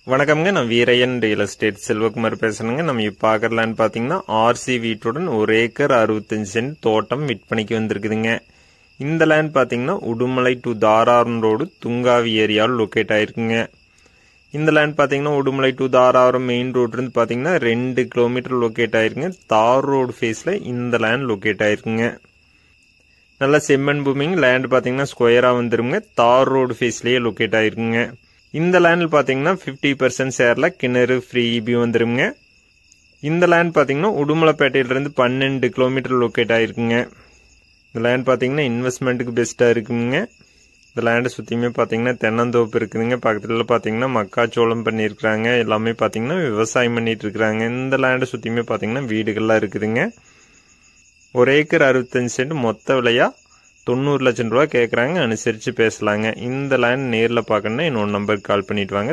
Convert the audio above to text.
வணக்கம்ங்க. நான் Veeraiyan real estate Selvakumar பேசுறேங்க. நம்ம இப்போ பார்க்குற லேண்ட் பார்த்தீங்கன்னா ஆர்சி வீட்டுடன் 1 ஏக்கர் 65 சென்ட் தோட்டம் விற்பனைக்கு வந்திருக்குதுங்க. இந்த லேண்ட் பார்த்தீங்கன்னா உடுமலை டு தாராபுரம் ரோடு துங்காவி ஏரியாவில் லொக்கேட் ஆயிருக்குங்க. இந்த லேண்ட் பார்த்தீங்கன்னா உடுமலை டு தாராபுரம் மெயின் ரோட்லேருந்து பார்த்தீங்கன்னா 2 கிலோமீட்டர் லொக்கேட் ஆயிருக்குங்க. தார் ரோடு ஃபேஸில் இந்த லேண்ட் லொக்கேட் ஆயிருக்குங்க. நல்லா செம்மண் பூமிங்க. லேண்ட் பார்த்தீங்கன்னா ஸ்கொயராக வந்துருங்க. தார் ரோடு ஃபேஸ்லேயே லொக்கேட் ஆயிருக்குங்க. இந்த லேண்டில் பார்த்தீங்கன்னா 50% ஷேரில் கிணறு ஃப்ரீ இபி வந்துருங்க. இந்த லேண்ட் பார்த்தீங்கன்னா உடுமலைப்பேட்டையிலிருந்து 12 கிலோமீட்டர் லொக்கேட் ஆயிருக்குங்க. இந்த லேண்ட் பார்த்தீங்கன்னா இன்வெஸ்ட்மெண்ட்டுக்கு பெஸ்ட்டாக இருக்குங்க. இந்த லேண்டை சுற்றியுமே பார்த்தீங்கன்னா தென்னந்தோப்பு இருக்குதுங்க. பக்கத்தில் பார்த்தீங்கன்னா மக்காச்சோளம் பண்ணியிருக்கிறாங்க. எல்லாமே பார்த்தீங்கன்னா விவசாயம் பண்ணிட்டு இருக்கிறாங்க. இந்த லேண்டை சுற்றியுமே பார்த்தீங்கன்னா வீடுகள்லாம் இருக்குதுங்க. 1 ஏக்கர் 65 சென்ட் மொத்த விலையா 90 லட்சம் ரூபா கேட்குறாங்க. அனுசரித்து பேசலாங்க. இந்த லேண்ட் நேரில் பார்க்கணுன்னா இன்னொரு நம்பருக்கு கால் பண்ணிட்டு வாங்க.